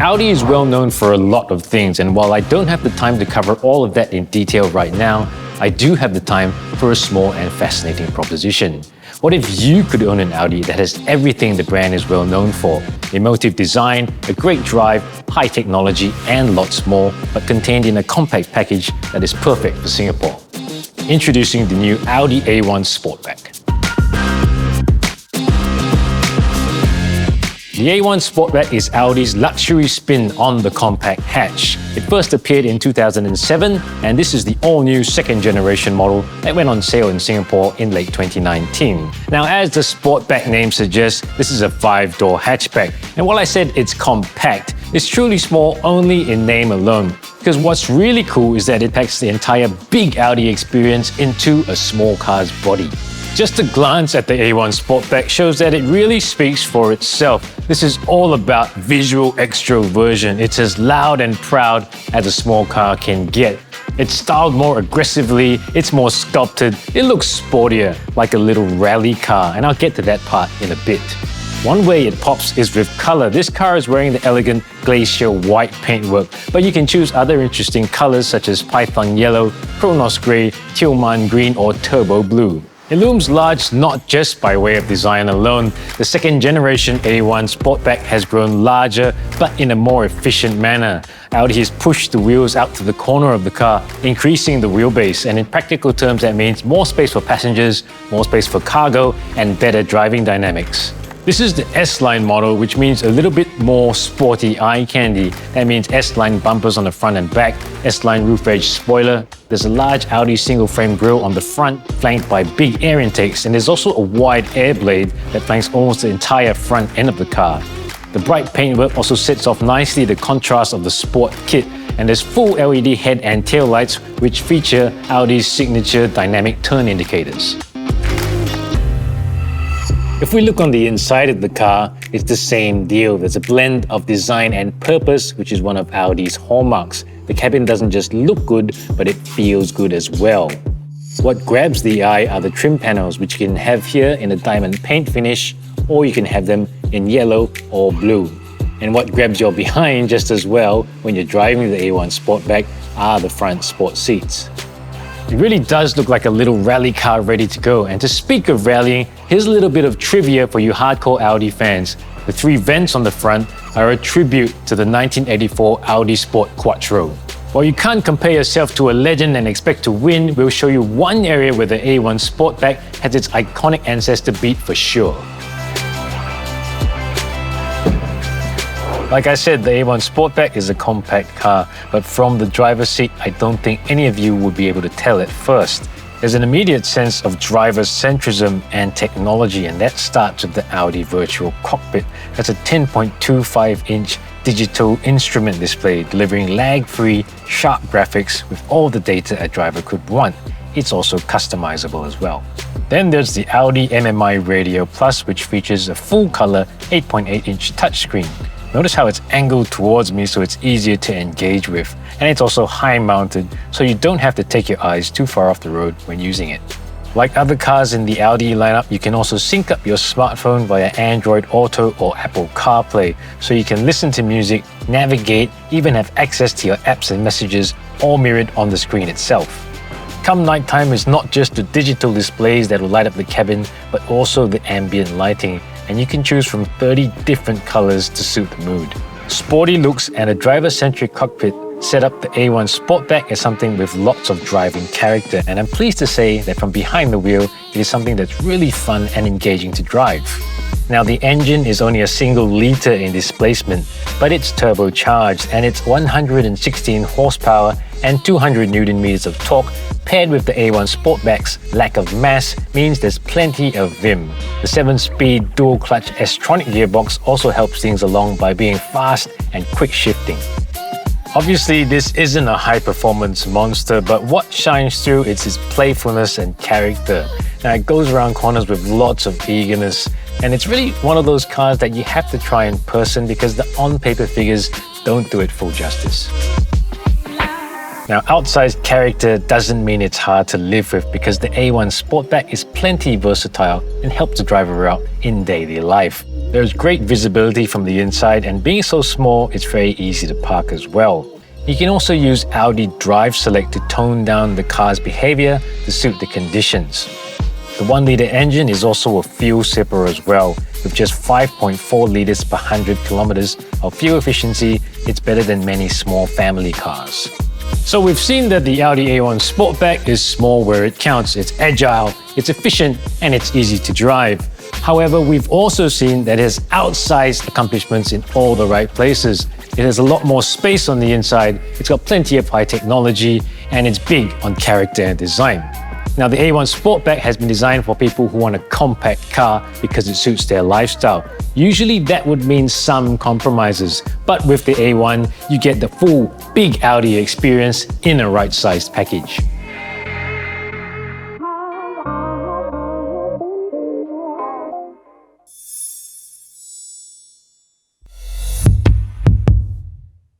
Audi is well known for a lot of things, and while I don't have the time to cover all of that in detail right now, I do have the time for a small and fascinating proposition. What if you could own an Audi that has everything the brand is well known for? Emotive design, a great drive, high technology, and lots more, but contained in a compact package that is perfect for Singapore. Introducing the new Audi A1 Sportback. The A1 Sportback is Audi's luxury spin on the compact hatch. It first appeared in 2007, and this is the all-new second-generation model that went on sale in Singapore in late 2019. Now, as the Sportback name suggests, this is a 5-door hatchback. And while I said it's compact, it's truly small only in name alone. Because what's really cool is that it packs the entire big Audi experience into a small car's body. Just a glance at the A1 Sportback shows that it really speaks for itself. This is all about visual extroversion. It's as loud and proud as a small car can get. It's styled more aggressively, it's more sculpted, it looks sportier, like a little rally car, and I'll get to that part in a bit. One way it pops is with color. This car is wearing the elegant glacier white paintwork, but you can choose other interesting colors such as Python yellow, Kronos grey, Tillman green, or turbo blue. It looms large not just by way of design alone. The second generation A1 Sportback has grown larger, but in a more efficient manner. Audi has pushed the wheels out to the corner of the car, increasing the wheelbase, and in practical terms that means more space for passengers, more space for cargo, and better driving dynamics. This is the S-Line model, which means a little bit more sporty eye candy. That means S-Line bumpers on the front and back, S-Line roof edge spoiler. There's a large Audi single-frame grille on the front, flanked by big air intakes, and there's also a wide air blade that flanks almost the entire front end of the car. The bright paintwork also sets off nicely the contrast of the sport kit, and there's full LED head and tail lights, which feature Audi's signature dynamic turn indicators. If we look on the inside of the car, it's the same deal. There's a blend of design and purpose, which is one of Audi's hallmarks. The cabin doesn't just look good, but it feels good as well. What grabs the eye are the trim panels, which you can have here in a diamond paint finish, or you can have them in yellow or blue. And what grabs your behind just as well when you're driving the A1 Sportback are the front sport seats. It really does look like a little rally car ready to go. And to speak of rallying, here's a little bit of trivia for you hardcore Audi fans. The 3 vents on the front are a tribute to the 1984 Audi Sport Quattro. While you can't compare yourself to a legend and expect to win, we'll show you one area where the A1 Sportback has its iconic ancestor beat for sure. Like I said, the A1 Sportback is a compact car, but from the driver's seat, I don't think any of you would be able to tell at first. There's an immediate sense of driver centrism and technology, and that starts with the Audi Virtual Cockpit. That's a 10.25-inch digital instrument display, delivering lag-free, sharp graphics with all the data a driver could want. It's also customizable as well. Then there's the Audi MMI Radio Plus, which features a full-color 8.8-inch touchscreen. Notice how it's angled towards me so it's easier to engage with. And it's also high-mounted, so you don't have to take your eyes too far off the road when using it. Like other cars in the Audi lineup, you can also sync up your smartphone via Android Auto or Apple CarPlay, so you can listen to music, navigate, even have access to your apps and messages, all mirrored on the screen itself. Come nighttime, it's not just the digital displays that will light up the cabin, but also the ambient lighting, and you can choose from 30 different colors to suit the mood. Sporty looks and a driver-centric cockpit set up the A1 Sportback as something with lots of driving character, and I'm pleased to say that from behind the wheel, it is something that's really fun and engaging to drive. Now, the engine is only a single litre in displacement, but it's turbocharged, and it's 116 horsepower and 200 Nm of torque, paired with the A1 Sportback's lack of mass, means there's plenty of vim. The 7-speed dual-clutch S-tronic gearbox also helps things along by being fast and quick shifting. Obviously, this isn't a high-performance monster, but what shines through is its playfulness and character. Now, it goes around corners with lots of eagerness, and it's really one of those cars that you have to try in person because the on-paper figures don't do it full justice. Now, outsized character doesn't mean it's hard to live with because the A1 Sportback is plenty versatile and helps the driver out in daily life. There's great visibility from the inside, and being so small, it's very easy to park as well. You can also use Audi Drive Select to tone down the car's behavior to suit the conditions. The 1-litre engine is also a fuel sipper as well. With just 5.4 litres per 100 kilometers of fuel efficiency, it's better than many small family cars. So we've seen that the Audi A1 Sportback is small where it counts. It's agile, it's efficient, and it's easy to drive. However, we've also seen that it has outsized accomplishments in all the right places. It has a lot more space on the inside, it's got plenty of high technology, and it's big on character and design. Now, the A1 Sportback has been designed for people who want a compact car because it suits their lifestyle. Usually that would mean some compromises, but with the A1, you get the full big Audi experience in a right-sized package.